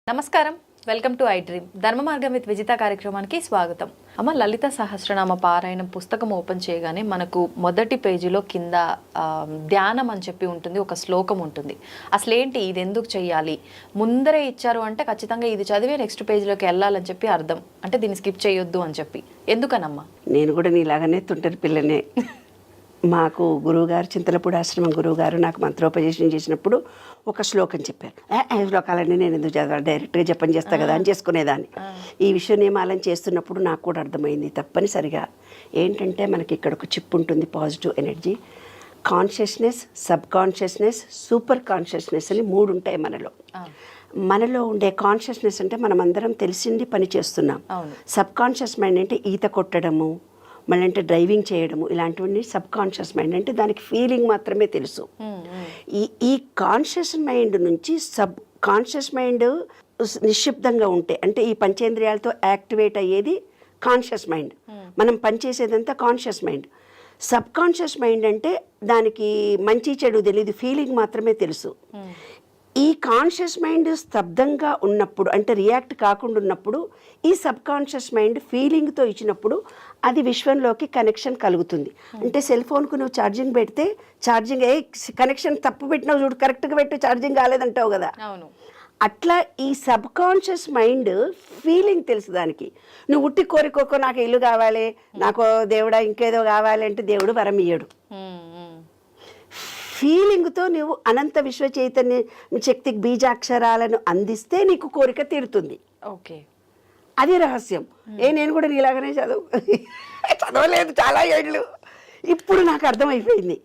నమస్కారం, welcome to I dream. ధర్మ మార్గం విత్ విజిత కార్యక్రమానికి స్వాగతం. అమ్మ, లలిత సహస్రనామ పారాయణం పుస్తకం ఓపెన్ చేయగానే మనకు మొదటి పేజీలో కింద ధ్యానం అని చెప్పి ఉంటుంది, ఒక శ్లోకం ఉంటుంది. అసలు ఏంటి ఇది, ఎందుకు చెయ్యాలి, ముందరే ఇచ్చారు అంటే ఖచ్చితంగా ఇది చదివే నెక్స్ట్ పేజీలోకి వెళ్ళాలని చెప్పి అర్థం, అంటే దీన్ని స్కిప్ చేయొద్దు అని చెప్పి. ఎందుకనమ్మా? నేను కూడా నీలాగానే తుంటరి పిల్లనే. మాకు గురువుగారు, చింతలపూడి ఆశ్రమం గురువుగారు నాకు మంత్రోపదేశం చేసినప్పుడు ఒక శ్లోకం చెప్పారు. శ్లోకాలన్నీ నేను ఎందుకు చదవాలి, డైరెక్ట్గా జపం చేస్తా కదా అని చేసుకునేదాన్ని. ఈ విశ్వ నియమాలను చేస్తున్నప్పుడు నాకు కూడా అర్థమైంది తప్పనిసరిగా ఏంటంటే మనకి ఇక్కడ ఒక చిప్ ఉంటుంది, positive energy, consciousness, sub consciousness, super consciousness అని 3 ఉంటాయి మనలో. మనలో ఉండే కాన్షియస్నెస్ అంటే మనం అందరం తెలిసింది పని చేస్తున్నాం. సబ్ కాన్షియస్ మైండ్ అంటే ఈత కొట్టడము, మళ్ళీ అంటే డ్రైవింగ్ చేయడము, ఇలాంటివన్నీ సబ్ కాన్షియస్ మైండ్ అంటే దానికి ఫీలింగ్ మాత్రమే తెలుసు. ఈ కాన్షియస్ మైండ్ నుంచి సబ్ కాన్షియస్ మైండ్ నిశ్శబ్దంగా ఉంటే, అంటే ఈ పంచేంద్రియాలతో యాక్టివేట్ అయ్యేది కాన్షియస్ మైండ్, మనం పనిచేసేదంతా conscious mind. Subconscious mind అంటే దానికి మంచి చెడు తెలియదు, ఫీలింగ్ మాత్రమే తెలుసు. ఈ కాన్షియస్ మైండ్ స్తబ్దంగా ఉన్నప్పుడు, అంటే రియాక్ట్ కాకుండా ఉన్నప్పుడు, ఈ సబ్ కాన్షియస్ మైండ్ ఫీలింగ్తో ఇచ్చినప్పుడు అది విశ్వంలోకి కనెక్షన్ కలుగుతుంది. అంటే సెల్ ఫోన్కు నువ్వు ఛార్జింగ్ పెడితే ఛార్జింగ్ కనెక్షన్ తప్పు పెట్టినావు చూడు, కరెక్ట్గా పెట్టు ఛార్జింగ్ కాలేదంటావు కదా. అట్లా ఈ సబ్ కాన్షియస్ మైండ్ ఫీలింగ్ తెలుసు దానికి. నువ్వు ఉట్టి కోరికోకో నాకు ఇల్లు కావాలి, నాకు దేవుడా ఇంకేదో కావాలి అంటే దేవుడు వరం ఇయ్యడు. ఫీలింగ్తో నువ్వు అనంత విశ్వ చైతన్య శక్తికి బీజాక్షరాలను అందిస్తే నీకు కోరిక తీరుతుంది. ఓకే, అది రహస్యం. నేను కూడా నీలాగానే చదవలేదు చాలా ఏళ్ళు, ఇప్పుడు నాకు అర్థమైపోయింది.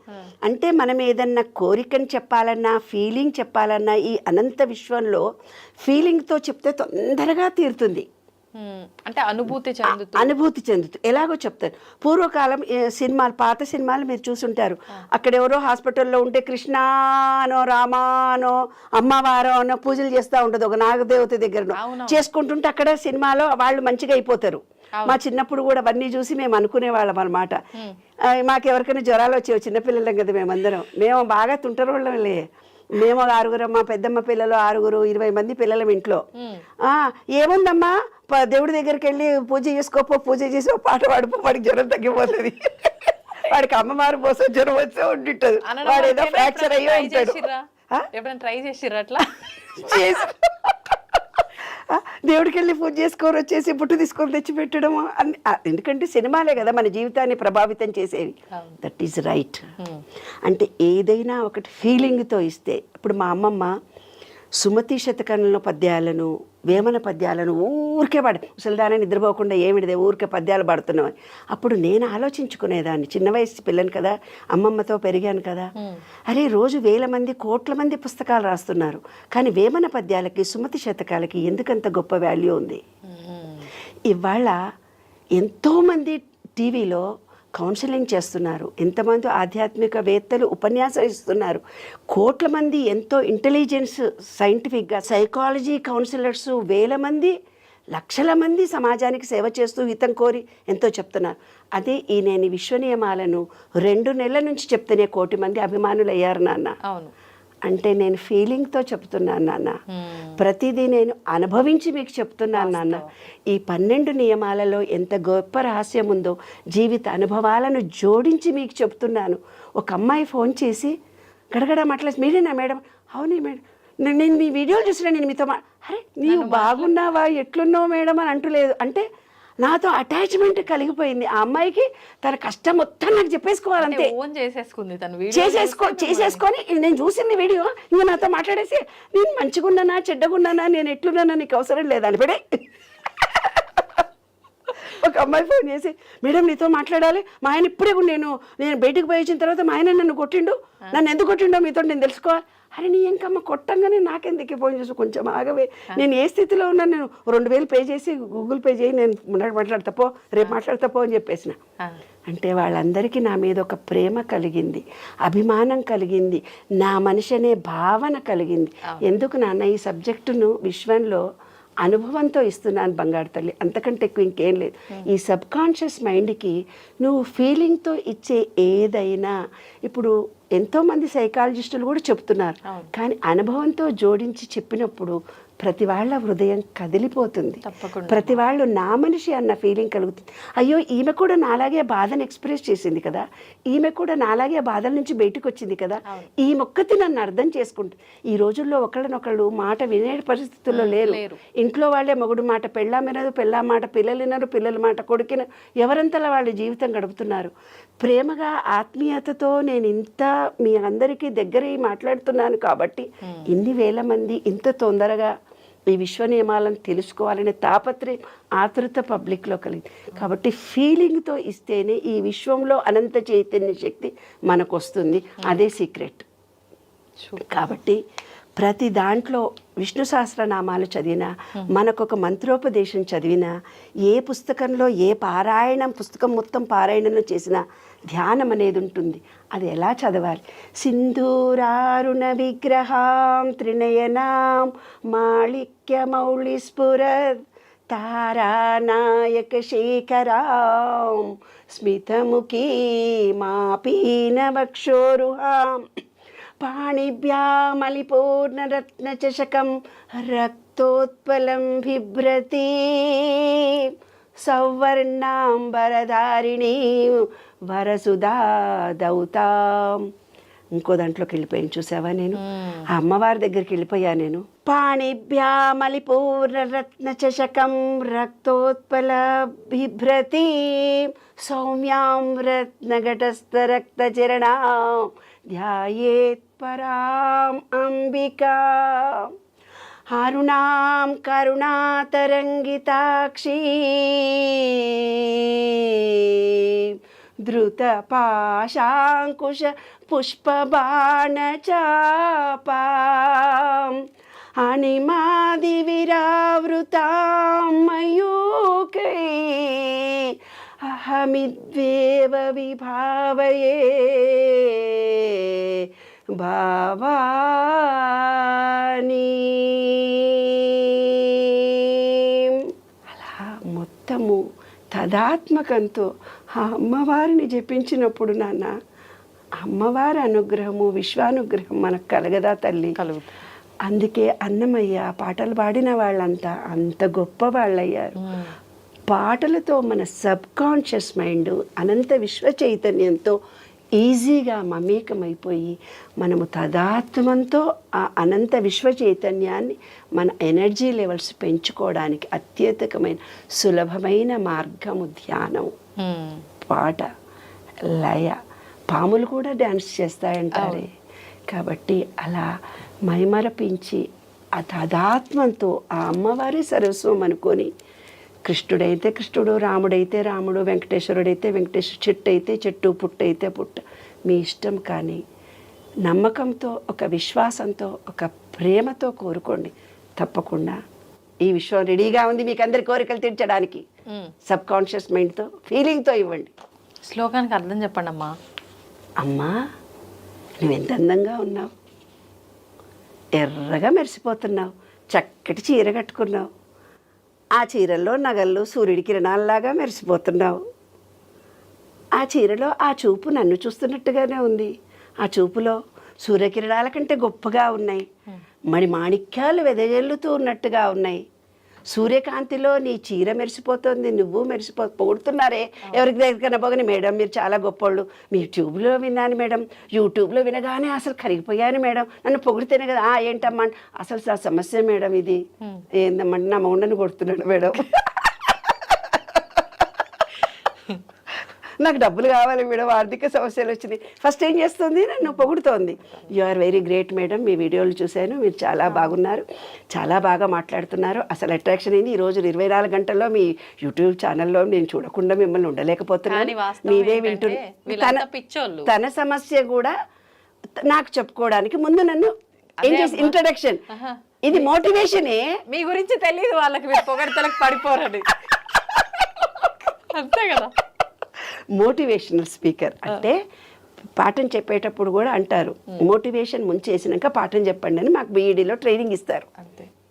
అంటే మనం ఏదన్నా కోరికను చెప్పాలన్నా, ఫీలింగ్ చెప్పాలన్నా, ఈ అనంత విశ్వంలో ఫీలింగ్తో చెప్తే తొందరగా తీరుతుంది. అంటే అనుభూతి చెందుతూ ఎలాగో చెప్తారు. పూర్వకాలం సినిమాలు, పాత సినిమాలు మీరు చూసుంటారు. అక్కడ ఎవరో హాస్పిటల్లో ఉంటే కృష్ణానో రామానో అమ్మవారో అనో పూజలు చేస్తూ ఉంటుంది ఒక నాగదేవత దగ్గర చేసుకుంటుంటే అక్కడ సినిమాలో వాళ్ళు మంచిగా అయిపోతారు. మా చిన్నప్పుడు కూడా అవన్నీ చూసి మేము అనుకునేవాళ్ళం అనమాట. మాకు ఎవరికైనా జ్వరాలు వచ్చేవి, చిన్నపిల్లలం కదా మేమందరం, మేము బాగా తుంటరోళ్ళంలే. మేము 6 మా పెద్దమ్మ పిల్లలు 6, 20 మంది పిల్లలం ఇంట్లో. ఏముందమ్మా దేవుడి దగ్గరికి వెళ్ళి పూజ చేసుకోపో, పూజ చేసి పాట పాడిపో, వాడికి జ్వరం తగ్గిపోతుంది, వాడికి అమ్మవారు పోసో జ్వరం వచ్చే ఉంటుంటది, వాడు ఏదో ఫ్రాక్చర్ అయ్యో ఉంటాడు. ట్రై చేసిర్రు అట్లా దేవుడికి వెళ్ళి పూజ చేసుకొని వచ్చేసి పుట్టు తీసుకొని తెచ్చి పెట్టడం. ఎందుకంటే సినిమాలే కదా మన జీవితాన్ని ప్రభావితం చేసేవి. That is right. అంటే ఏదైనా ఒకటి ఫీలింగ్తో ఇస్తే, ఇప్పుడు మా అమ్మమ్మ సుమతి శతకంలో పద్యాలను, వేమన పద్యాలను ఊరికే ముసలిదాన్ని నిద్రపోకుండా ఏమిటిదే ఊరికే పద్యాలు పాడుతున్నామని. అప్పుడు నేను ఆలోచించుకునేదాన్ని, చిన్న వయసు పిల్లని కదా, అమ్మమ్మతో పెరిగాను కదా, అరే రోజు 1000 మంది, కోట్ల మంది పుస్తకాలు రాస్తున్నారు, కానీ వేమన పద్యాలకి, సుమతి శతకాలకి ఎందుకంత గొప్ప వాల్యూ ఉంది. ఇవాళ ఎంతోమంది టీవీలో కౌన్సిలింగ్ చేస్తున్నారు, ఎంతమంది ఆధ్యాత్మికవేత్తలు ఉపన్యాసం ఇస్తున్నారు, కోట్ల మంది ఎంతో ఇంటెలిజెన్స్ సైంటిఫిక్గా సైకాలజీ కౌన్సిలర్స్ 1000 మంది, లక్షల మంది సమాజానికి సేవ చేస్తూ హితం కోరి ఎంతో చెప్తున్నారు. అదే నేను విశ్వ నియమాలను 2 నెలల నుంచి చెప్తేనే 1 కోటి మంది అభిమానులు అయ్యారు నాన్న. అవును, అంటే నేను ఫీలింగ్తో చెప్తున్నాను నాన్న, ప్రతిదీ నేను అనుభవించి మీకు చెప్తున్నాను నాన్న. ఈ 12 నియమాలలో ఎంత గొప్ప రహస్యం ఉందో జీవిత అనుభవాలను జోడించి మీకు చెప్తున్నాను. ఒక అమ్మాయి ఫోన్ చేసి గడగడ మాట్లాడి, మీరేనా మేడం? అవునే మేడం, నేను మీ వీడియోలు చూసినా, నేను మీతో అరే నీవు బాగున్నావా, ఎట్లున్నావు మేడం అని అంటలేదు. అంటే నాతో అటాచ్మెంట్ కలిగిపోయింది. ఆ అమ్మాయికి తన కష్టం మొత్తం నాకు చెప్పేసుకోవాలంటే చేసేసుకొని నేను చూసింది వీడియో, ఇంకా నాతో మాట్లాడేసి నేను మంచిగా ఉన్నానా చెడ్డగా ఉన్నానా, నేను ఎట్లున్నానా నీకు అవసరం లేదని పెడే. ఒక అమ్మాయి ఫోన్ చేసి, మేడం నీతో మాట్లాడాలి, మా ఆయన ఇప్పుడే నేను బయటకు పోయి వచ్చిన తర్వాత మా ఆయన నన్ను కొట్టిండు, నన్ను ఎందుకు కొట్టిండో మీతో నేను తెలుసుకోవాలి. అరే నీ ఇంకమ్మ కొట్టంగానే నాకెందుకు ఫోన్ చేసి, కొంచెం ఆగవే, నేను ఏ స్థితిలో ఉన్నాను, నేను 2000 పే చేసి గూగుల్ పే చేయి, నేను మాట్లాడతాపో, రేపు మాట్లాడతాపో అని చెప్పేసిన. అంటే వాళ్ళందరికీ నా మీద ఒక ప్రేమ కలిగింది, అభిమానం కలిగింది, నా మనిషి అనే భావన కలిగింది. ఎందుకు నాన్న ఈ సబ్జెక్టును విశ్వంలో అనుభవంతో ఇస్తున్నాను బంగారు తల్లి, అంతకంటే ఎక్కువ ఇంకేం లేదు. ఈ సబ్ కాన్షియస్ మైండ్కి నువ్వు ఫీలింగ్తో ఇచ్చే ఏదైనా, ఇప్పుడు ఎంతోమంది సైకాలజిస్టులు కూడా చెప్తున్నారు, కానీ అనుభవంతో జోడించి చెప్పినప్పుడు ప్రతి వాళ్ళ హృదయం కదిలిపోతుంది, ప్రతి వాళ్ళు నా మనిషి అన్న ఫీలింగ్ కలుగుతుంది. అయ్యో ఈమె కూడా నాలాగే బాధను ఎక్స్ప్రెస్ చేసింది కదా, ఈమె కూడా నాలాగే బాధల నుంచి బయటకు వచ్చింది కదా, ఈ మొక్కతి నన్ను అర్థం చేసుకుంటుంది. ఈ రోజుల్లో ఒకళ్ళనొకళ్ళు మాట వినే పరిస్థితుల్లో లేరు. ఇంట్లో వాళ్ళే మొగుడు మాట పెళ్ళాం వినదు, పెళ్ళాం మాట పిల్లలు వినరు, పిల్లల మాట కొడుకిన, ఎవరంతలా వాళ్ళ జీవితం గడుపుతున్నారు. ప్రేమగా ఆత్మీయతతో నేను ఇంత మీ అందరికీ దగ్గర మాట్లాడుతున్నాను కాబట్టి ఇన్ని వేల మంది ఇంత తొందరగా ఈ విశ్వ నియమాలను తెలుసుకోవాలనే తాపత్రయం, ఆతృత పబ్లిక్లో కలిగింది. కాబట్టి ఫీలింగ్తో ఇస్తేనే ఈ విశ్వంలో అనంత చైతన్య శక్తి మనకు వస్తుంది. అదే సీక్రెట్. కాబట్టి ప్రతి దాంట్లో విష్ణు సహస్రనామాలు చదివినా, మనకొక మంత్రోపదేశం చదివినా, ఏ పుస్తకంలో ఏ పుస్తకం మొత్తం పారాయణంలో చేసినా ధ్యానం అనేది ఉంటుంది. అది ఎలా చదవాలి? సింధూరారుణ విగ్రహాం త్రినయనాం మాళిక్యమౌళి స్ఫురత్ తారానాయక శేఖరాం స్మితముఖీ మాపీనవక్షోరుహాం పాణిభ్యామలిపూర్ణరత్నచషకం రక్తోత్పలం బిభ్రతి సౌవర్ణాంబరధారిణీ వరసుధా దౌతాం. ఇంకో దాంట్లోకి వెళ్ళిపోయాను, చూసావా? నేను ఆ అమ్మవారి దగ్గరికి వెళ్ళిపోయా. నేను పాణిభ్యామలిపూర్ణరత్నచషకం రక్తోత్పల బిభ్రతి సౌమ్యాం రత్నఘటస్థరక్తచరణాం ధ్యాయేత్ పరాం అంబికా అరుణాం కరుణాతరంగితాక్షీ ధృతపాశాంకుశ పుష్పబాణచాపాం అణిమాదివిరావృతాం మయూకై అహమిద్వేవ విభావయే భావాని. అలా మొత్తము తదాత్మకంతో ఆ అమ్మవారిని జపించినప్పుడు నాన్న, అమ్మవారి అనుగ్రహము విశ్వానుగ్రహం మనకు కలగదా తల్లి? కలుగుతుంది. అందుకే అన్నమయ్య పాటలు పాడిన వాళ్ళంతా అంత గొప్ప వాళ్ళయ్యారు. పాటలతో మన సబ్ కాన్షియస్ మైండ్ అనంత విశ్వ చైతన్యంతో ఈజీగా మమేకమైపోయి మనము తదాత్మంతో ఆ అనంత విశ్వ చైతన్యాన్ని మన ఎనర్జీ లెవెల్స్ పెంచుకోవడానికి అత్యధికమైన సులభమైన మార్గము ధ్యానం, పాట, లయ. పాములు కూడా డ్యాన్స్ చేస్తాయంటారే. కాబట్టి అలా మైమరపించి ఆ తదాత్మంతో ఆ అమ్మవారి సర్వస్వం అనుకొని, కృష్ణుడైతే కృష్ణుడు, రాముడైతే రాముడు, వెంకటేశ్వరుడైతే వెంకటేశ్వర, చెట్టు అయితే చెట్టు, పుట్ట అయితే పుట్ట, మీ ఇష్టం. కానీ నమ్మకంతో, ఒక విశ్వాసంతో, ఒక ప్రేమతో కోరుకోండి. తప్పకుండా ఈ విశ్వం రెడీగా ఉంది మీకు అందరి కోరికలు తీర్చడానికి. సబ్ కాన్షియస్ మైండ్తో, ఫీలింగ్తో ఇవ్వండి. శ్లోకానికి అర్థం చెప్పండి అమ్మా. అమ్మా నువ్వెంత అందంగా ఉన్నావు, ఎర్రగా మెరిసిపోతున్నావు, చక్కటి చీర కట్టుకున్నావు, ఆ చీరల్లో నగల్లో సూర్యుడి కిరణాల్లాగా మెరిసిపోతున్నావు. ఆ చీరలో ఆ చూపు నన్ను చూస్తున్నట్టుగానే ఉంది. ఆ చూపులో సూర్యకిరణాల కంటే గొప్పగా ఉన్నాయి, మణి మాణిక్యాలు వెదజల్లుతూ ఉన్నట్టుగా ఉన్నాయి. సూర్యకాంతిలో నీ చీర మెరిసిపోతుంది, నువ్వు పొగుడుతున్నారే ఎవరికి దగ్గర పోగానే, మేడం మీరు చాలా గొప్పోళ్ళు, మీ ట్యూబ్లో విన్నాను మేడం, యూట్యూబ్లో వినగానే అసలు కరిగిపోయాను మేడం, నన్ను పొగిడితేనే కదా. ఏంటమ్మా అసలు ఆ సమస్య మేడం ఇది ఏందమ్మంటే నా మౌండని కొడుతున్నాడు మేడం, నాకు డబ్బులు కావాలి మేడం, ఆర్థిక సమస్యలు వచ్చినాయి. ఫస్ట్ ఏం చేస్తుంది? నన్ను పొగుడుతోంది. You are very great madam, మీ వీడియోలు చూశాను, మీరు చాలా బాగున్నారు, చాలా బాగా మాట్లాడుతున్నారు. అసలు అట్రాక్షన్ అయింది. ఈరోజు 24 గంటల్లో మీ యూట్యూబ్ ఛానల్లో నేను చూడకుండా మిమ్మల్ని ఉండలేకపోతున్నాను, మీవే వింటున్నాను. తన సమస్య కూడా నాకు చెప్పుకోవడానికి ముందు నన్ను ఏం చేసి ఇంట్రడక్షన్, ఇది మోటివేషనే. మీ గురించి తెలియదు వాళ్ళకి, మీరు పొగడతలకు పడిపోరండి, అంతే కదా. మోటివేషనల్ స్పీకర్ అంటే పాఠం చెప్పేటప్పుడు కూడా అంటారు, మోటివేషన్ ముంచేసినాక పాఠం చెప్పండి అని మాకు బీఈడీలో ట్రైనింగ్ ఇస్తారు.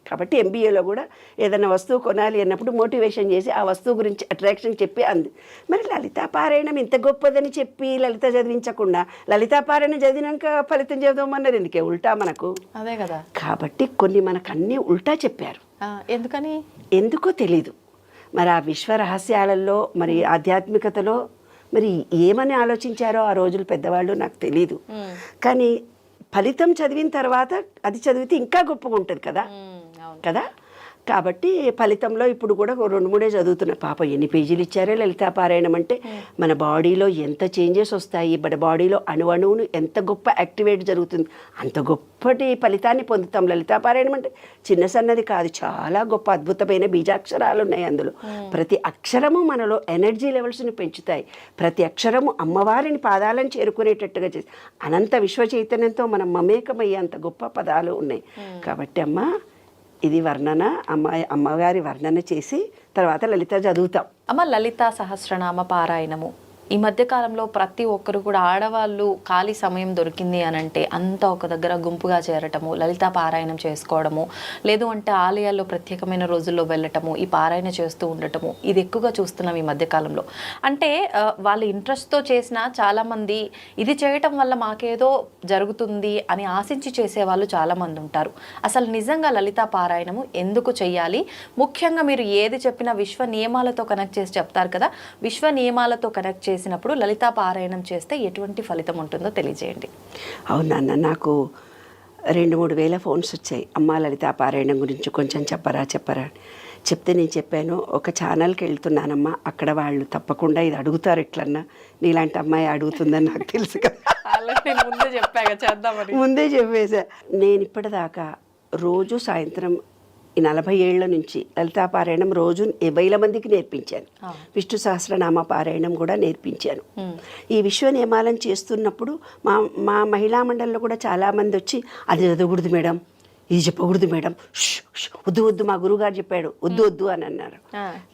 కాబట్టి ఎంబీఏలో కూడా ఏదైనా వస్తువు కొనాలి అన్నప్పుడు మోటివేషన్ చేసి ఆ వస్తువు గురించి అట్రాక్షన్ చెప్పి అంది. మరి లలితా పారాయణం ఇంత గొప్పదని చెప్పి లలిత చదివించకుండా లలితా పారాయణం చదివినాక ఫలితం చదవమన్నారు ఎందుకే? ఉల్టా మనకు. అదే కదా. కాబట్టి కొన్ని మనకు అన్నీ ఉల్టా చెప్పారు. ఎందుకని? ఎందుకో తెలీదు. మరి ఆ విశ్వ రహస్యాలలో మరి ఆధ్యాత్మికతలో మరి ఏమని ఆలోచించారో ఆ రోజులు పెద్దవాళ్ళు నాకు తెలీదు. కానీ ఫలితం చదివిన తర్వాత అది చదివితే ఇంకా గొప్పగా ఉంటుంది కదా కదా. కాబట్టి ఫలితంలో ఇప్పుడు కూడా 2-3 చదువుతున్నా. పాప ఎన్ని పేజీలు ఇచ్చారే లలితా పారాయణం అంటే మన బాడీలో ఎంత చేంజెస్ వస్తాయి, మన బాడీలో అణువును ఎంత గొప్ప యాక్టివేట్ జరుగుతుంది, అంత గొప్పటి ఫలితాన్ని పొందుతాం. లలితా పారాయణం అంటే చిన్న సన్నది కాదు, చాలా గొప్ప అద్భుతమైన బీజాక్షరాలు ఉన్నాయి అందులో. ప్రతి అక్షరము మనలో ఎనర్జీ లెవెల్స్ని పెంచుతాయి. ప్రతి అక్షరము అమ్మవారిని పాదాలను చేరుకునేటట్టుగా చేసి అనంత విశ్వ చైతన్యంతో మనం మమేకమయ్యేంత గొప్ప పదాలు ఉన్నాయి. కాబట్టి అమ్మ ఇది వర్ణన, అమ్మగారి వర్ణన చేసి తర్వాత లలిత చదువుతాం. అమ్మ, లలితా సహస్రనామ పారాయణము ఈ మధ్యకాలంలో ప్రతి ఒక్కరు కూడా ఆడవాళ్ళు ఖాళీ సమయం దొరికింది అని అంటే అంతా ఒక దగ్గర గుంపుగా చేరటము, లలితా పారాయణం చేసుకోవడము, లేదు అంటే ఆలయాల్లో ప్రత్యేకమైన రోజుల్లో వెళ్ళటము, ఈ పారాయణ చేస్తూ ఉండటము, ఇది ఎక్కువగా చూస్తున్నాం ఈ మధ్యకాలంలో. అంటే వాళ్ళ ఇంట్రెస్ట్తో చేసిన చాలామంది ఇది చేయటం వల్ల మాకేదో జరుగుతుంది అని ఆశించి చేసేవాళ్ళు చాలామంది ఉంటారు. అసలు నిజంగా లలితా పారాయణము ఎందుకు చెయ్యాలి? ముఖ్యంగా మీరు ఏది చెప్పినా విశ్వ నియమాలతో కనెక్ట్ చేసి చెప్తారు కదా, విశ్వ నియమాలతో కనెక్ట్ చేసినప్పుడు లలితా పారాయణం చేస్తే ఎటువంటి ఫలితం ఉంటుందో తెలియజేయండి. అవునన్న, నాకు 2-3 వేల ఫోన్స్ వచ్చాయి. అమ్మ లలితా పారాయణం గురించి కొంచెం చెప్పరా చెప్తే నేను చెప్పాను, ఒక ఛానల్కి వెళ్తున్నానమ్మా, అక్కడ వాళ్ళు తప్పకుండా ఇది అడుగుతారు, ఎట్లన్నా నీలాంటి అమ్మాయి అడుగుతుందని నాకు తెలుసు కదా, ముందే చెప్పేసా. నేను ఇప్పటిదాకా రోజు సాయంత్రం 40 ఏళ్ల నుంచి లలితా పారాయణం రోజు 50,000 మందికి నేర్పించాను. విష్ణు సహస్రనామ పారాయణం కూడా నేర్పించాను. ఈ విశ్వ నియమాలను చేస్తున్నప్పుడు మా మహిళా మండలిలో కూడా చాలామంది వచ్చి అది చదవకూడదు మేడం, ఇది చెప్పకూడదు మేడం, వద్దు మా గురువుగారు చెప్పాడు వద్దు అని అన్నారు.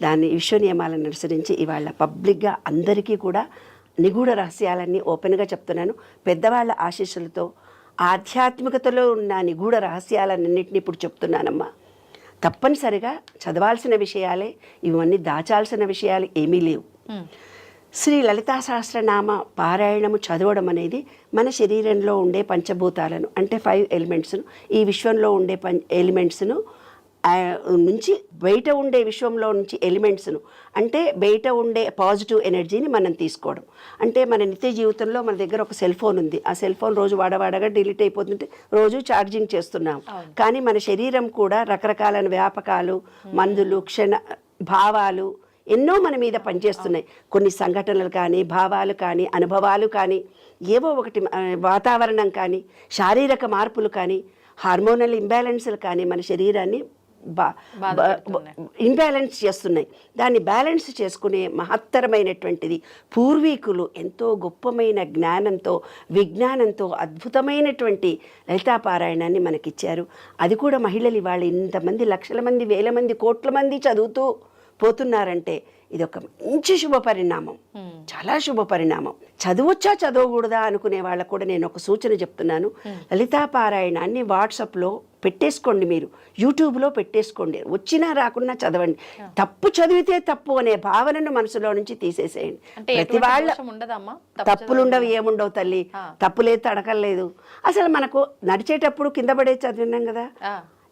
దాన్ని విశ్వ నియమాలను అనుసరించి ఇవాళ పబ్లిక్గా అందరికీ కూడా నిగూఢ రహస్యాలన్నీ ఓపెన్గా చెప్తున్నాను. పెద్దవాళ్ళ ఆశీస్సులతో ఆధ్యాత్మికతలో ఉన్న నిగూఢ రహస్యాలన్నింటినీ ఇప్పుడు చెప్తున్నానమ్మా. తప్పనిసరిగా చదవాల్సిన విషయాలే ఇవన్నీ, దాచాల్సిన విషయాలు ఏమీ లేవు. శ్రీ లలితా సహస్రనామ పారాయణము చదవడం అనేది మన శరీరంలో ఉండే పంచభూతాలను అంటే 5 ఎలిమెంట్స్ను, ఈ విశ్వంలో ఉండే ఎలిమెంట్స్ను నుంచి బయట ఉండే విశ్వంలో నుంచి ఎలిమెంట్స్ను అంటే బయట ఉండే పాజిటివ్ ఎనర్జీని మనం తీసుకోవడం. అంటే మన నిత్య జీవితంలో మన దగ్గర ఒక సెల్ ఫోన్ ఉంది, ఆ సెల్ ఫోన్ రోజు వాడగా డిలీట్ అయిపోతుంటే రోజు ఛార్జింగ్ చేస్తున్నాం. కానీ మన శరీరం కూడా రకరకాల వ్యాపకాలు, మందులు, భావాలు ఎన్నో మన మీద పనిచేస్తున్నాయి. కొన్ని సంఘటనలు కానీ, భావాలు కానీ, అనుభవాలు కానీ, ఏవో ఒకటి వాతావరణం కానీ, శారీరక మార్పులు కానీ, హార్మోనల్ ఇంబ్యాలెన్స్లు కానీ మన శరీరాన్ని ఇంబ్యాలెన్స్ చేస్తున్నాయి. దాన్ని బ్యాలెన్స్ చేసుకునే మహత్తరమైనటువంటిది పూర్వీకులు ఎంతో గొప్పమైన జ్ఞానంతో, విజ్ఞానంతో అద్భుతమైనటువంటి లలితా పారాయణాన్ని మనకిచ్చారు. అది కూడా మహిళలు ఇవాళ ఇంతమంది లక్షల మంది, వేల మంది, కోట్ల మంది చదువుతూ పోతున్నారంటే ఇది ఒక మంచి శుభ పరిణామం, చాలా శుభ పరిణామం. చదవచ్చా చదవకూడదా అనుకునే వాళ్ళకు కూడా నేను ఒక సూచన చెప్తున్నాను. లలితా పారాయణాన్ని వాట్సాప్లో పెట్టేసుకోండి, మీరు యూట్యూబ్లో పెట్టేసుకోండి, వచ్చినా రాకున్నా చదవండి. తప్పు చదివితే తప్పు అనే భావనను మనసులో నుంచి తీసేసేయండి. ప్రతి వాళ్ళ తప్పులుండవు, ఏముండవు తల్లి, తప్పులేదు తడకలేదు. అసలు మనకు నడిచేటప్పుడు కింద పడే చదివినాం కదా,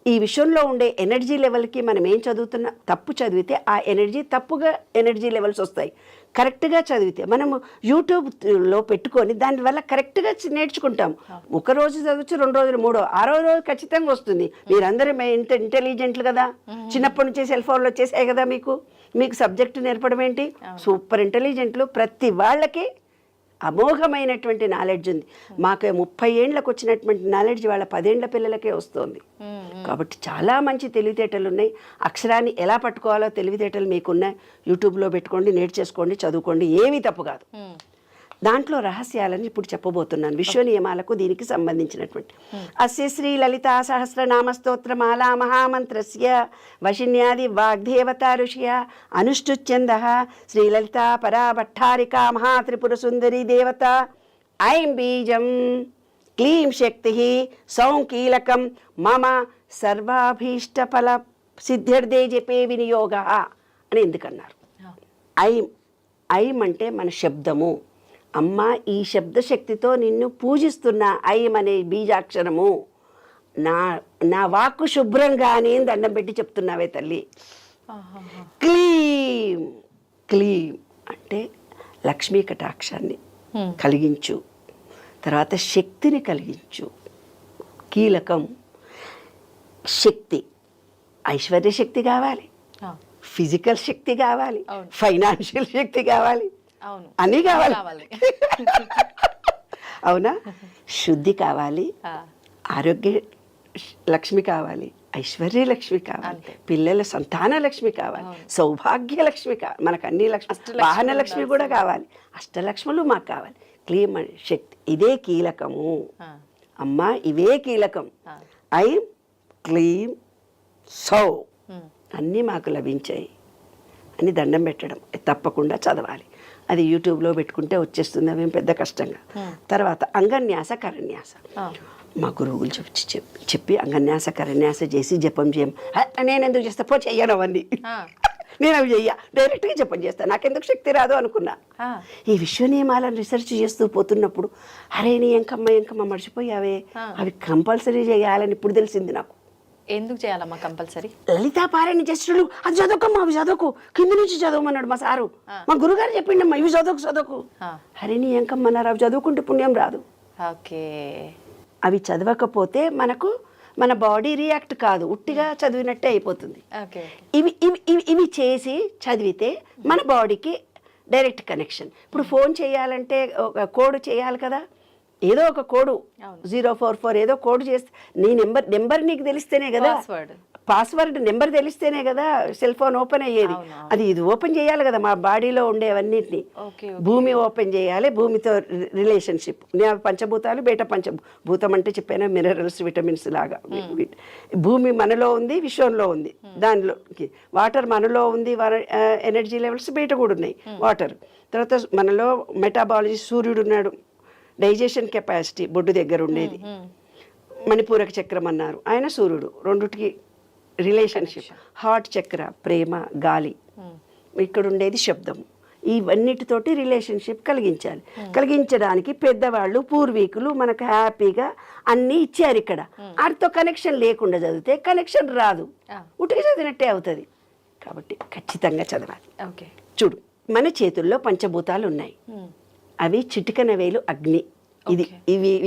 ఈ విషయంలో ఉండే ఎనర్జీ లెవెల్కి మనం ఏం చదువుతున్నా తప్పు చదివితే ఆ ఎనర్జీ తప్పుగా ఎనర్జీ లెవెల్స్ వస్తాయి. కరెక్ట్గా చదివితే మనము యూట్యూబ్లో పెట్టుకొని దానివల్ల కరెక్ట్గా నేర్చుకుంటాం. ఒక రోజు చదవచ్చు, 2 రోజులు, 3, 6వ రోజు ఖచ్చితంగా వస్తుంది. మీరందరూ ఇంటెలిజెంట్లు కదా, చిన్నప్పటి నుంచి సెల్ ఫోన్లో వచ్చేసాయి కదా, మీకు సబ్జెక్టు నేర్పడం ఏంటి, సూపర్ ఇంటెలిజెంట్లు. ప్రతి వాళ్ళకి అమోఘమైనటువంటి నాలెడ్జ్ ఉంది. మాకు 30 ఏళ్ళకు వచ్చినటువంటి నాలెడ్జ్ వాళ్ళ 10 ఏళ్ల పిల్లలకే వస్తుంది. కాబట్టి చాలా మంచి తెలివితేటలు ఉన్నాయి. అక్షరాన్ని ఎలా పట్టుకోవాలో తెలివితేటలు మీకున్నాయి. యూట్యూబ్లో పెట్టుకోండి, నేర్చేసుకోండి, చదువుకోండి, ఏమీ తప్పు కాదు. దాంట్లో రహస్యాలని ఇప్పుడు చెప్పబోతున్నాను, విశ్వ నియమాలకు దీనికి సంబంధించినటువంటి. అస్య శ్రీ లలితా సహస్రనామ స్తోత్రమాలా మహామంత్రస్య వశిన్యాది వాగ్దేవతా ఋషియ అనుష్ఠుచ్ఛందః శ్రీ లలితా పరాభట్టారికా మహాత్రిపుర సుందరీ దేవత ఐం బీజం క్లీం శక్తి సౌం కీలకం మమ సర్వాభీష్ట ఫల సిద్ధ్యర్థే జపే వినియోగ అని ఎందుకన్నారు? ఐం అంటే మన శబ్దము. అమ్మ, ఈ శబ్దశక్తితో నిన్ను పూజిస్తున్న ఐం అనే బీజాక్షరము నా వాక్కు శుభ్రంగానే దండం పెట్టి చెప్తున్నావే తల్లి. క్లీం క్లీం అంటే లక్ష్మీ కటాక్షాన్ని కలిగించు, తర్వాత శక్తిని కలిగించు. కీలకం శక్తి, ఐశ్వర్య శక్తి కావాలి, ఫిజికల్ శక్తి కావాలి, ఫైనాన్షియల్ శక్తి కావాలి, అన్నీ కావాలి. అవునా? శుద్ధి కావాలి, ఆరోగ్య లక్ష్మి కావాలి, ఐశ్వర్య లక్ష్మి కావాలి, పిల్లల సంతాన లక్ష్మి కావాలి, సౌభాగ్య లక్ష్మి కావాలి, మనకు అన్ని లక్ష్మి, వాహన లక్ష్మి కూడా కావాలి, అష్టలక్ష్ములు మాకు కావాలి. క్లీం శక్తి, ఇదే కీలకము అమ్మ, ఇవే కీలకం. ఐం క్లీం సౌ అన్నీ మాకు లభించాయి అని దండం పెట్టడం తప్పకుండా చదవాలి. అది యూట్యూబ్లో పెట్టుకుంటే వచ్చేస్తుంది, అవేం పెద్ద కష్టంగా. తర్వాత అంగన్యాస కరన్యాస మా గురువులు చెప్పి అంగన్యాస కరన్యాస చేసి జపం చేయం. నేను ఎందుకు చేస్తా, పో చెయ్యను అవన్నీ, నేను అవి చెయ్య, డైరెక్ట్గా జపం చేస్తాను, నాకెందుకు శక్తి రాదు అనుకున్నా. ఈ విశ్వ నియమాలను రీసెర్చ్ చేస్తూ పోతున్నప్పుడు అరే నీ ఎంకమ్మ మర్చిపోయావే, అవి కంపల్సరీ చేయాలని ఇప్పుడు తెలిసింది నాకు. ఎందుకు చేయాలమ్మా కంపల్సరీ? లలితా పారాయణ చేసేటప్పుడు అది చదువుకమ్మా, అవి చదువుకు, కింద నుంచి చదవమన్నాడు మా సారు, మా గురుగారు చెప్పిండమ్మా, ఇవి చదువుకు. అరే నీ ఎంకమ్మన్నారు, అవి చదువుకుంటే పుణ్యం రాదు. ఓకే, అవి చదవకపోతే మనకు మన బాడీ రియాక్ట్ కాదు, ఉట్టిగా చదివినట్టే అయిపోతుంది. ఇవి ఇవి ఇవి ఇవి చేసి చదివితే మన బాడీకి డైరెక్ట్ కనెక్షన్. ఇప్పుడు ఫోన్ చేయాలంటే ఒక కోడ్ చేయాలి కదా, ఏదో ఒక కోడు 044 ఏదో కోడ్ చేస్తే నీ నెంబర్ నీకు తెలిస్తేనే కదా, పాస్వర్డ్ నెంబర్ తెలిస్తేనే కదా సెల్ ఫోన్ ఓపెన్ అయ్యేది. అది ఇది ఓపెన్ చేయాలి కదా మా బాడీలో ఉండేవన్నిటిని. భూమి ఓపెన్ చేయాలి, భూమితో రిలేషన్షిప్, పంచభూతాలు బయట పంచభూతం అంటే చెప్పాను, మినరల్స్ విటమిన్స్ లాగా. భూమి మనలో ఉంది, విశ్వంలో ఉంది, దానిలోకి వాటర్ మనలో ఉంది, ఎనర్జీ లెవెల్స్ బయట కూడా ఉన్నాయి వాటర్. తర్వాత మనలో మెటాబాలజీ, సూర్యుడు ఉన్నాడు, డైజెషన్ కెపాసిటీ బొడ్డు దగ్గర ఉండేది, మణిపూరక చక్రం అన్నారు, ఆయన సూర్యుడు, రెండుటికి రిలేషన్షిప్. హార్ట్ చక్ర ప్రేమ, గాలి, ఇక్కడ ఉండేది శబ్దం. ఇవన్నిటితోటి రిలేషన్షిప్ కలిగించడానికి పెద్దవాళ్ళు పూర్వీకులు మనకు హ్యాపీగా అన్నీ ఇచ్చారు. ఇక్కడ వాటితో కనెక్షన్ లేకుండా చదివితే కనెక్షన్ రాదు, ఉటికి చదివినట్టే అవుతుంది. కాబట్టి ఖచ్చితంగా చదవాలి. చూడు, మన చేతుల్లో పంచభూతాలు ఉన్నాయి, అవి చిటికన వేలు అగ్ని,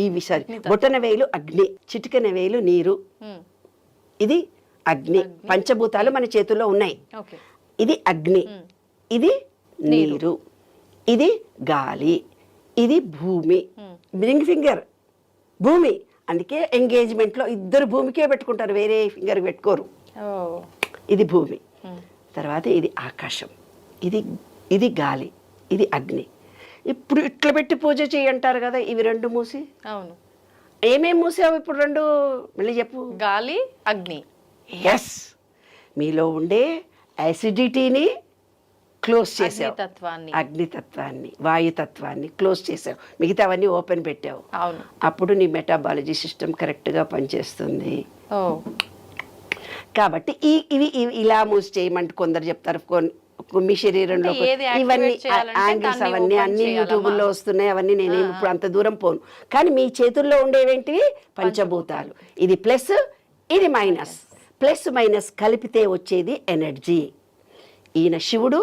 ఇవి సారీ బొటన వేలు అగ్ని, చిటికన వేలు నీరు, ఇది అగ్ని. పంచభూతాలు మన చేతుల్లో ఉన్నాయి, ఇది అగ్ని, ఇది నీరు, ఇది గాలి, ఇది భూమి. రింగ్ ఫింగర్ భూమి, అందుకే ఎంగేజ్మెంట్లో ఇద్దరు భూమికే పెట్టుకుంటారు, వేరే ఫింగర్ పెట్టుకోరు. ఇది భూమి. తర్వాత ఇది ఆకాశం, ఇది గాలి, ఇది అగ్ని. ఇప్పుడు ఇట్లా పెట్టి పూజ చేయంటారు కదా, ఇవి రెండు మూసి. అవును, ఏమేమి మూసావు ఇప్పుడు రెండు మళ్ళీ చెప్పు. గాలి, అగ్ని. ఎస్, మీలో ఉండే యాసిడిటీని క్లోజ్ చేసావు, అగ్నితత్వాన్ని, వాయుతత్వాన్ని క్లోజ్ చేసావు, మిగతావన్నీ ఓపెన్ పెట్టావు. అవును, అప్పుడు నీ మెటాబాలజీ సిస్టమ్ కరెక్ట్గా పనిచేస్తుంది. కాబట్టి ఇవి ఇలా మూసి చేయమంటే కొందరు చెప్తారు, మీ శరీరంలో ఇవన్నీ యాంగిల్స్ అవన్నీ అన్ని యూట్యూబ్లో వస్తున్నాయి, అవన్నీ నేనేమి ఇప్పుడు అంత దూరం పోను. కానీ మీ చేతుల్లో ఉండేవేంటివి పంచభూతాలు, ఇది ప్లస్, ఇది మైనస్. ప్లస్ మైనస్ కలిపితే వచ్చేది ఎనర్జీ. ఈయన శివుడు,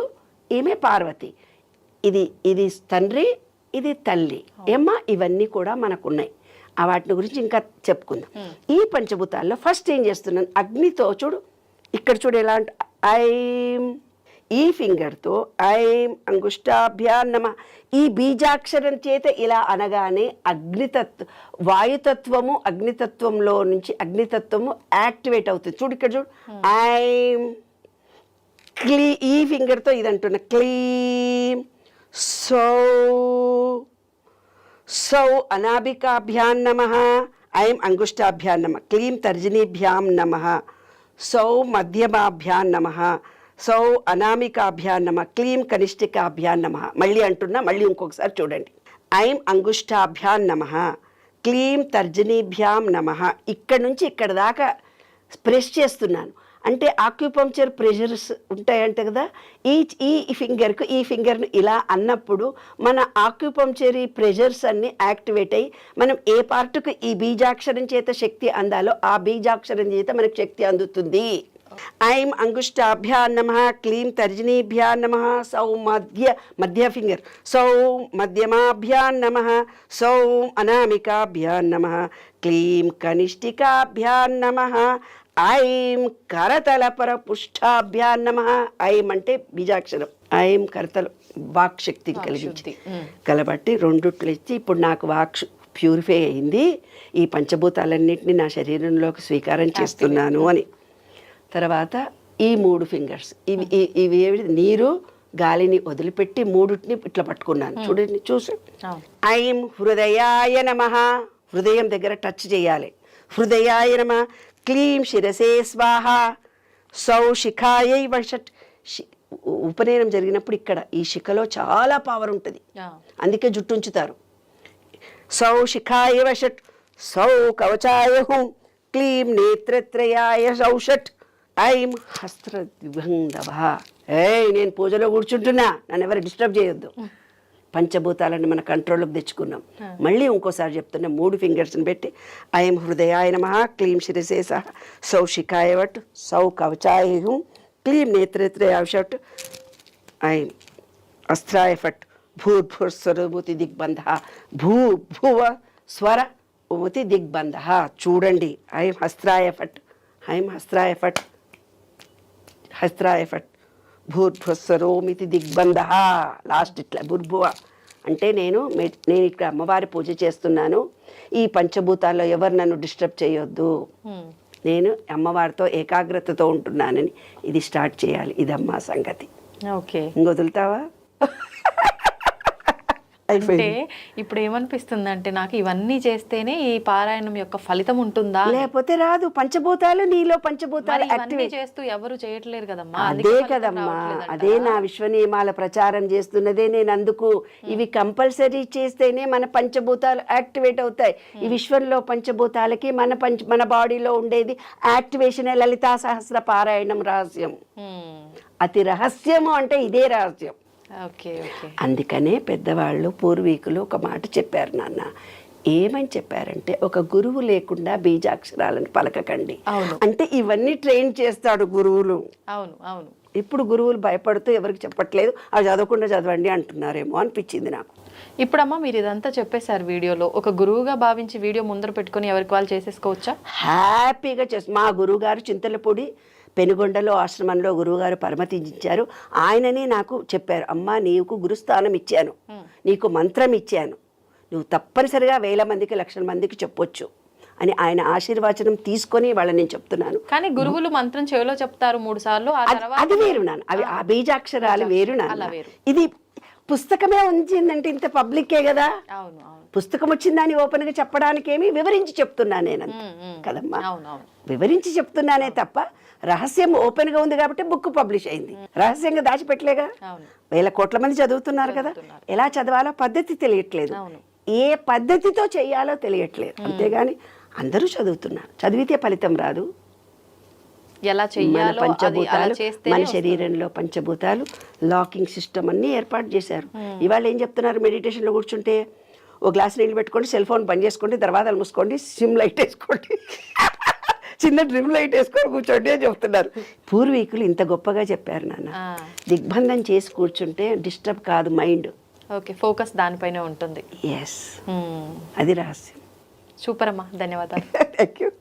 ఈమె పార్వతి, ఇది తండ్రి, ఇది తల్లి. ఏమ్మా, ఇవన్నీ కూడా మనకున్నాయి. వాటి గురించి ఇంకా చెప్పుకుందాం. ఈ పంచభూతాల్లో ఫస్ట్ ఏం చేస్తున్నాను, అగ్నితో చూడు, ఇక్కడ చూడు ఎలా అంటే ఐం, ఈ ఫింగర్తో ఐం అంగుష్టాభ్యాం నమః, ఈ బీజాక్షరం చేత ఇలా అనగానే వాయుతత్వము అగ్నితత్వంలో నుంచి అగ్నితత్వము యాక్టివేట్ అవుతుంది. చూడు ఇక్కడ చూడు, ఐం ఈ ఫింగర్తో ఇది అంటున్నా, క్లీం సౌ అనాభికాభ్యాం నమః, ఐం అంగుష్టాభ్యాం నమః, క్లీం తర్జనీభ్యాం నమః, సౌ మధ్యమాభ్యాం నమః, సౌ అనామికాభ్యాం నమః, క్లీం కనిష్ఠికాభ్యాం నమః. మళ్ళీ అంటున్నా, మళ్ళీ ఇంకొకసారి చూడండి. ఐం అంగుష్టాభ్యాం నమః, క్లీం తర్జనీభ్యాం నమః. ఇక్కడ నుంచి ఇక్కడ దాకా ప్రెస్ చేస్తున్నాను. అంటే ఆక్యుపంక్చర్ ప్రెషర్స్ ఉంటాయంట కదా, ఈ ఫింగర్కు ఈ ఫింగర్ను ఇలా అన్నప్పుడు మన ఆక్యుపంక్చరీ ప్రెషర్స్ అన్నీ యాక్టివేట్ అయ్యి మనం ఏ పార్టుకు ఈ బీజాక్షరం చేత శక్తి అందాలో ఆ బీజాక్షరం చేత మనకు శక్తి అందుతుంది. ఐం అంగుష్టాభ్యా నమః, క్లీం తర్జనీభ్యా నమః, సౌ మధ్య ఫింగర్, సౌ మధ్యమాభ్యా నమః, సౌ అనామికాభ్యా నమః, క్లీం కనిష్ఠికాభ్యా నమః, ఐం కరతలపర పుష్టాభ్యా నమః. ఐం అంటే బీజాక్షరం, ఐం కరతల వాక్ శక్తిని కలిగించి కలబట్టి రెండుట్లు ఇచ్చి ఇప్పుడు నాకు వాక్ ప్యూరిఫై అయింది, ఈ పంచభూతాలన్నింటినీ నా శరీరంలోకి స్వీకారం చేస్తున్నాను అని. తర్వాత ఈ 3 ఫింగర్స్ ఇవి నీరు గాలిని వదిలిపెట్టి మూడుటిని ఇట్లా పట్టుకున్నాను. చూడండి, చూసి ఐం హృదయాయ నమః, హృదయం దగ్గర టచ్ చేయాలి. హృదయాయ నమః, క్లీం శిరసే స్వాహ, సౌ శిఖాయై వషట్. ఉపనయనం జరిగినప్పుడు ఇక్కడ ఈ శిఖలో చాలా పవర్ ఉంటుంది, అందుకే జుట్టు ఉంచుతారు. సౌ శిఖాయ వషట్, సౌ కవచాయ హుం, క్లీం నేత్రత్రయాయ సౌషట్, ఐం హస్త్రద్విభంగవ. నేను పూజలో కూర్చుంటున్నా, నన్ను ఎవరు డిస్టర్బ్ చేయొద్దు. పంచభూతాలను మన కంట్రోల్లోకి తెచ్చుకున్నాం. మళ్ళీ ఇంకోసారి చెప్తున్నా, 3 ఫింగర్స్ని పెట్టి ఐం హృదయాయ నమః, క్లీం శిరసే సహ, సౌ శిఖాయ వట్, సౌ కవచాయ హుం, క్లీం నేత్రత్రయాయ షట్, ఐం అస్త్రాయ ఫట్, భూర్భుస్వరముతి దిగ్బంధ, భూవ స్వర ఉముతి దిగ్బంధ. చూడండి, ఐం హస్త్రాయ ఫట్, ఐం హస్త్రాయ ఫట్, హస్త్రాయ ఫట్, భూర్భుస్వరోమితి దిగ్బంధ. లాస్ట్ ఇట్లా భూర్భువ అంటే నేను ఇక్కడ అమ్మవారి పూజ చేస్తున్నాను, ఈ పంచభూతాల్లో ఎవరు నన్ను డిస్టర్బ్ చేయొద్దు, నేను అమ్మవారితో ఏకాగ్రతతో ఉంటున్నానని ఇది స్టార్ట్ చేయాలి. ఇదమ్మా సంగతి. ఓకే, ఇంకొదులుతావా? అంటే ఇప్పుడు ఏమనిపిస్తుంది అంటే, నాకు ఇవన్నీ చేస్తేనే ఈ పారాయణం యొక్క ఫలితం ఉంటుందా, లేకపోతే రాదు. పంచభూతాలు నీలో పంచభూతాలు యాక్టివేట్ చేస్తూ ఎవరు చేయట్లేరు కదమ్మా. అదే కదమ్మా, అదే నా విశ్వ నియమాల ప్రచారం చేస్తున్నదే నేను. అందుకు ఇవి కంపల్సరీ చేస్తేనే మన పంచభూతాలు యాక్టివేట్ అవుతాయి. ఈ విశ్వంలో పంచభూతాలకి మన బాడీలో ఉండేది యాక్టివేషన్. లలితా సహస్ర పారాయణం రహస్యం, అతి రహస్యము అంటే ఇదే రహస్యం. అందుకనే పెద్దవాళ్ళు పూర్వీకులు ఒక మాట చెప్పారు నాన్న. ఏమని చెప్పారంటే, ఒక గురువు లేకుండా బీజాక్షరాలను పలకకండి. అంటే ఇవన్నీ ట్రైన్ చేస్తాడు గురువులు. అవును అవును. ఇప్పుడు గురువులు భయపడుతూ ఎవరికి చెప్పట్లేదు, అది చదవకుండా చదవండి అంటున్నారేమో అనిపించింది నాకు. ఇప్పుడమ్మా మీరు ఇదంతా చెప్పేశారు వీడియోలో, ఒక గురువుగా భావించి వీడియో ముందర పెట్టుకుని ఎవరికి వాళ్ళు చేసేసుకోవచ్చా? హ్యాపీగా మా గురువు గారు చింతలపూడి పెనుగొండలో ఆశ్రమంలో గురువుగారు పరమతించారు. ఆయననే నాకు చెప్పారు, అమ్మా నీకు గురుస్థానం ఇచ్చాను, నీకు మంత్రం ఇచ్చాను, నువ్వు తప్పనిసరిగా 1000 మందికి 1,00,000 మందికి చెప్పొచ్చు అని ఆయన ఆశీర్వచనం తీసుకొని వాళ్ళని నేను చెప్తున్నాను. కానీ గురువులు మంత్రం చెవిలో చెప్తారు 3 సార్లు, అది వేరు నాన్న. అవి ఆ బీజాక్షరాలు వేరు నాన్న. ఇది పుస్తకమే ఉంచిందంటే ఇంత పబ్లిక్కే కదా. పుస్తకం వచ్చిందని ఓపెన్గా చెప్పడానికి ఏమి వివరించి చెప్తున్నా నేను కదమ్మా, వివరించి చెప్తున్నానే తప్ప రహస్యం ఓపెన్గా ఉంది కాబట్టి బుక్ పబ్లిష్ అయింది. రహస్యంగా దాచిపెట్టలేగా, 1000 కోట్ల మంది చదువుతున్నారు కదా. ఎలా చదవాలో పద్ధతి తెలియట్లేదు, ఏ పద్ధతితో చేయాలో తెలియట్లేదు. అంతేగాని అందరూ చదువుతున్నారు, చదివితే ఫలితం రాదు. మన పంచభూతాలు, మన శరీరంలో పంచభూతాలు లాకింగ్ సిస్టమ్ అన్నీ ఏర్పాటు చేశారు. ఇవాళ ఏం చెప్తున్నారు, మెడిటేషన్లో కూర్చుంటే ఓ గ్లాస్ నీళ్ళు పెట్టుకోండి, సెల్ ఫోన్ బంద్ చేసుకోండి, దర్వాజాలు మూసుకోండి, సిమ్ లైట్ వేసుకోండి, చిన్న డ్రిమ్ లైట్ వేసుకొని కూర్చోండి అని చెప్తున్నారు. పూర్వీకులు ఇంత గొప్పగా చెప్పారు నాన్న. దిగ్బంధం చేసి కూర్చుంటే డిస్టర్బ్ కాదు మైండ్. ఓకే, ఫోకస్ దానిపైనే ఉంటుంది. ఎస్, అది రహస్యం. సూపర్ అమ్మా, ధన్యవాదాలు. Thank you.